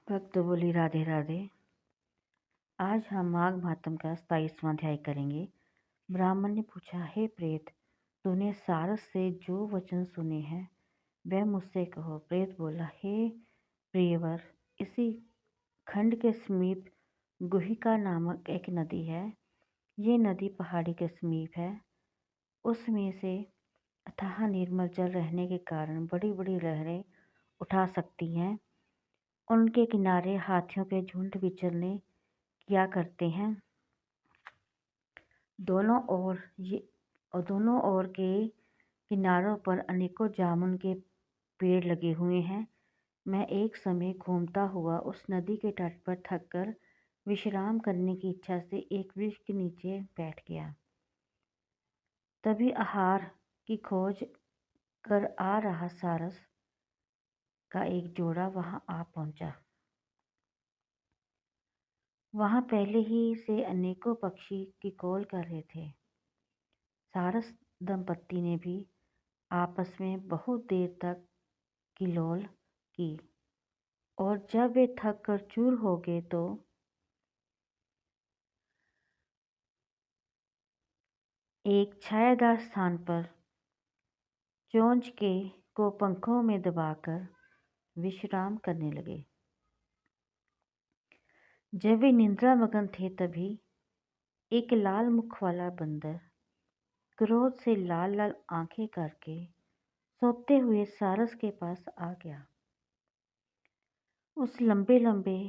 भक्त बोली राधे राधे। आज हम माघ मातम का 27वां अध्याय करेंगे। ब्राह्मण ने पूछा, हे प्रेत, तूने सारस से जो वचन सुने हैं वह मुझसे कहो। प्रेत बोला, हे प्रियवर, इसी खंड के समीप गुहिका नामक एक नदी है। ये नदी पहाड़ी के समीप है। उसमें से अथाह निर्मल जल रहने के कारण बड़ी बड़ी लहरें उठा सकती हैं। उनके किनारे हाथियों के झुंड विचरने किया करते हैं। दोनों ओर के किनारों पर अनेकों जामुन के पेड़ लगे हुए हैं। मैं एक समय घूमता हुआ उस नदी के तट पर थककर विश्राम करने की इच्छा से एक वृक्ष के नीचे बैठ गया। तभी आहार की खोज कर आ रहा सारस का एक जोड़ा वहां आ पहुंचा। वहां पहले ही से अनेकों पक्षी किकोल कर रहे थे। सारस दंपत्ति ने भी आपस में बहुत देर तक किलोल की, और जब वे थक कर चूर हो गए तो एक छायादार स्थान पर चोंच के को पंखों में दबाकर विश्राम करने लगे। जब वे निद्रा मगन थे तभी एक लाल मुख वाला बंदर क्रोध से लाल लाल आंखें करके सोते हुए सारस के पास आ गया। उस लंबे लंबे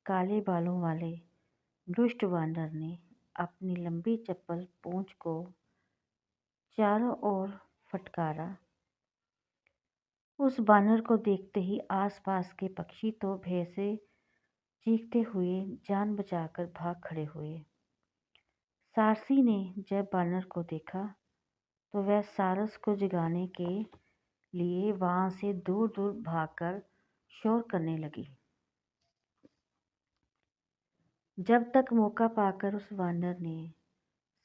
काले बालों वाले दुष्ट वानर ने अपनी लंबी चप्पल पूंछ को चारों ओर फटकारा। उस बानर को देखते ही आसपास के पक्षी तो भय से चीखते हुए जान बचाकर भाग खड़े हुए। सारसी ने जब बानर को देखा तो वह सारस को जगाने के लिए वहां से दूर दूर भागकर शोर करने लगी। जब तक मौका पाकर उस वानर ने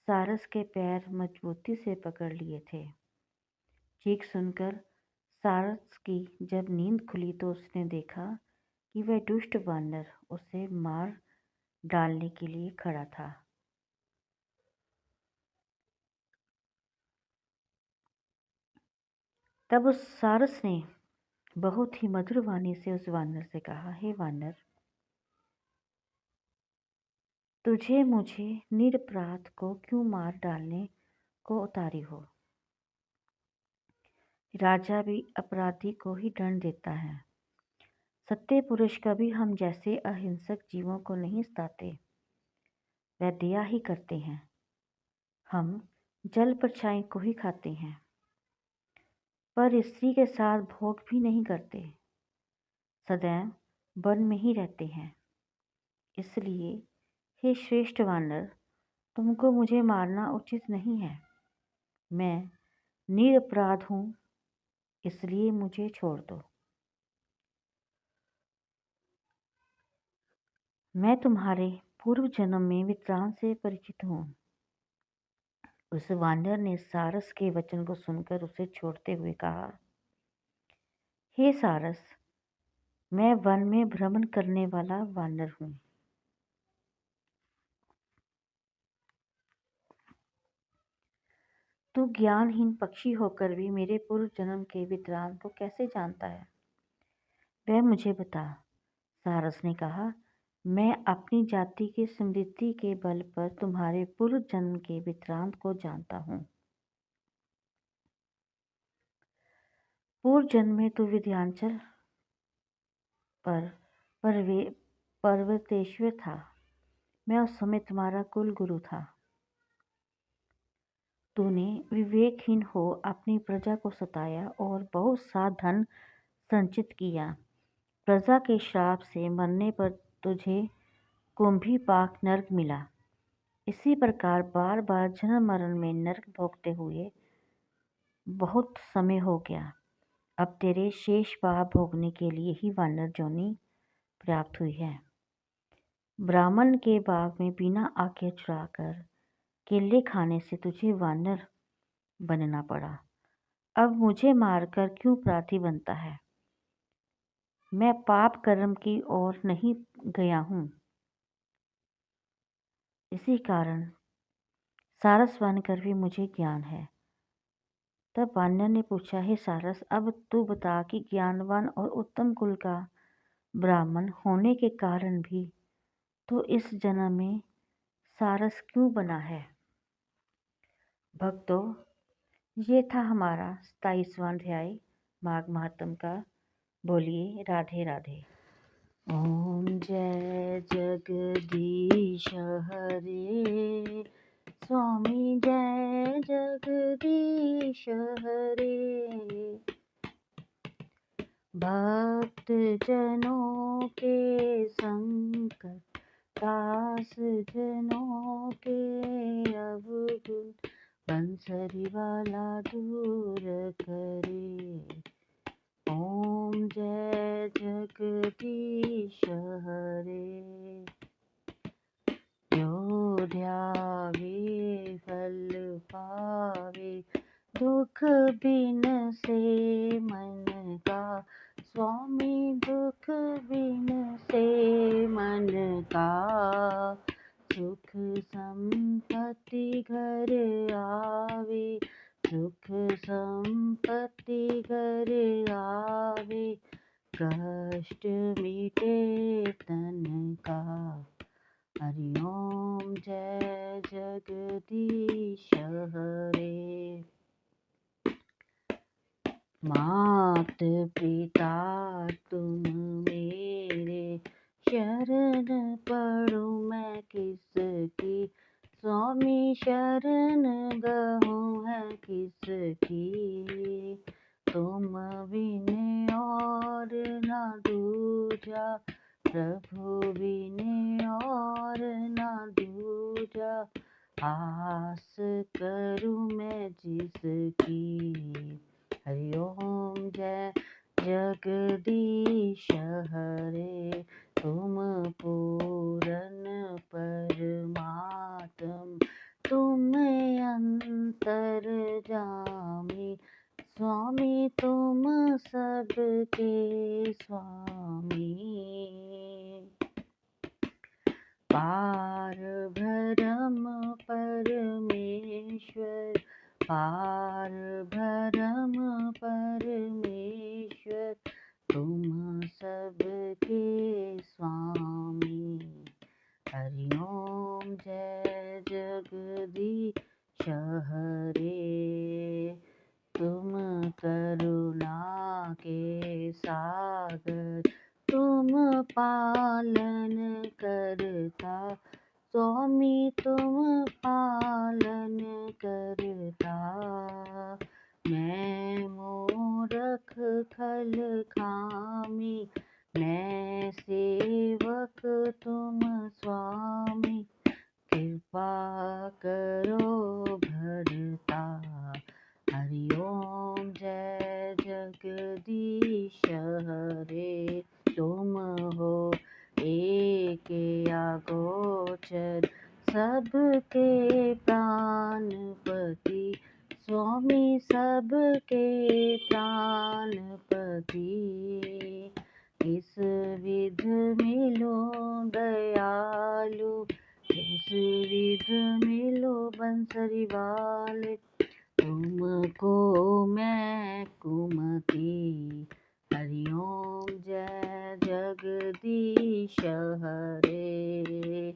सारस के पैर मजबूती से पकड़ लिए थे। चीख सुनकर सारस की जब नींद खुली तो उसने देखा कि वह दुष्ट वानर उसे मार डालने के लिए खड़ा था। तब उस सारस ने बहुत ही मधुर वाणी से उस वानर से कहा, हे वानर, तुझे मुझे निरपराध को क्यों मार डालने को उतारी हो? राजा भी अपराधी को ही दंड देता है। सत्य पुरुष कभी हम जैसे अहिंसक जीवों को नहीं सताते, वह दया ही करते हैं। हम जल परछाई को ही खाते हैं, पर स्त्री के साथ भोग भी नहीं करते, सदैव वन में ही रहते हैं। इसलिए हे श्रेष्ठ वानर, तुमको मुझे मारना उचित नहीं है। मैं निरपराध हूँ, इसलिए मुझे छोड़ दो। मैं तुम्हारे पूर्व जन्म में वित्रान से परिचित हूँ। उस वानर ने सारस के वचन को सुनकर उसे छोड़ते हुए कहा, हे सारस, मैं वन में भ्रमण करने वाला वानर हूँ। तू ज्ञानहीन पक्षी होकर भी मेरे पूर्व जन्म के वृतांत को कैसे जानता है? वह मुझे बता। सारस ने कहा, मैं अपनी जाति की समृद्धि के बल पर तुम्हारे पूर्व जन्म के वृतांत को जानता हूँ। पूर्व जन्म में तू विंध्याचल पर पर्वतेश्वर था। मैं उस समय तुम्हारा कुल गुरु था। तूने विवेकहीन हो अपनी प्रजा को सताया और बहुत सा धन संचित किया। प्रजा के श्राप से मरने पर तुझे कुंभी पाक नरक मिला। इसी प्रकार बार बार जन्म मरण में नरक भोगते हुए बहुत समय हो गया। अब तेरे शेष पाप भोगने के लिए ही वानर जोनी प्राप्त हुई है। ब्राह्मण के बाग में बिना आज्ञा चुराकर केले खाने से तुझे वानर बनना पड़ा। अब मुझे मारकर क्यों अपराधी बनता है? मैं पाप कर्म की ओर नहीं गया हूँ। इसी कारण सारस बनकर भी मुझे ज्ञान है। तब वानर ने पूछा, हे सारस, अब तू बता कि ज्ञानवान और उत्तम कुल का ब्राह्मण होने के कारण भी तो इस जन्म में सारस क्यों बना है। भक्तों, ये था हमारा 27वां अध्याय माघ महात्म का। बोलिए राधे राधे। ओम जय जगदीश हरे, स्वामी जय जगदीश हरे। भक्त जनों के संकट, दास जनों के अवगुण, बंसरी वाला दूर करे। ओम जय जगदीश हरे। जो ध्यावे फल पावे, दुख बिन से मन का। स्वामी दुख बिन से मन का। सुख संपत्ति घर आवे, सुख संपत्ति घर आवे, कष्ट मिटे तन का। हरि ओम जय जगदीश हरे। मात पिता तुम मेरे, शरण पढ़ूं मैं किसकी। स्वामी शरण गहूँ है किसकी। तुम बिन और ना दूजा, प्रभु बिन और ना दूजा। आस करूँ मैं जिसकी। हरि ओम जय जगदीश हरे। तुम पूरन परमात्म, तुम अंतर्यामी। स्वामी तुम सबके स्वामी। पार ब्रह्म परमेश्वर, पार ब्रह्म परमेश्वर, तुम सबके स्वामी। हरि ओम जय जगदीश हरे। तुम करुणा के सागर, तुम पालन करता। स्वामी तुम पालन करता। मैं मूरख खल खामी, मैं सेवक तुम स्वामी। कृपा करो भरता। हरि ओम जय जगदीश हरे। तुम हो एक अगोचर, सबके प्राणपति। स्वामी सबके प्राणपति। इस विध मिलो दयालु, इस विध मिलो बंसरी वाले। तुमको मैं कुमति। हरि ओम जय जगदीश हरे।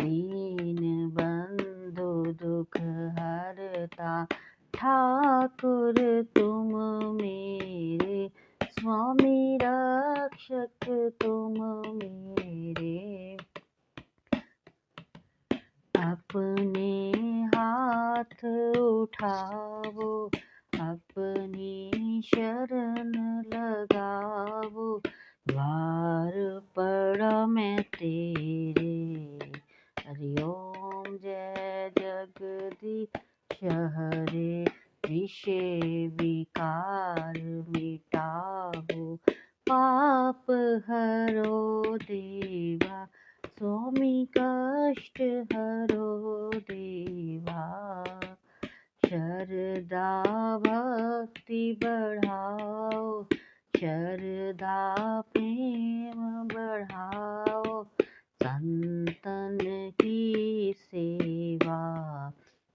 दीन बंधु दुख हरता, ठाकुर तुम मेरे। स्वामी रक्षक तुम मेरे। अपने हाथ उठाओ, अपनी शरण लगाओ। द्वार पड़ा मैं तेरे। हरि ओम जय जगदीश हरे। विषय विकार मिटाओ, पाप हरो देवा। स्वामी कष्ट हरो देवा। श्रद्धा भक्ति बढ़ाओ, शरदा प्रेम बढ़ाओ, संतन की सेवा।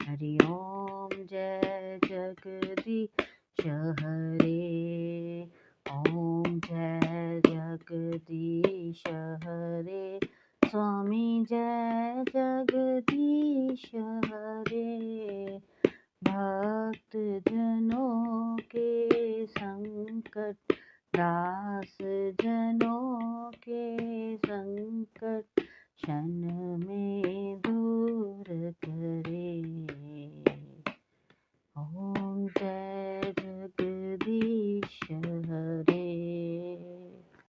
हरि ओम जय जगदीश हरे, ओम जय जगदीश हरे, स्वामी जय जगदीश हरे। भक्त जनों के संकट, दास जनों के संकट, क्षण में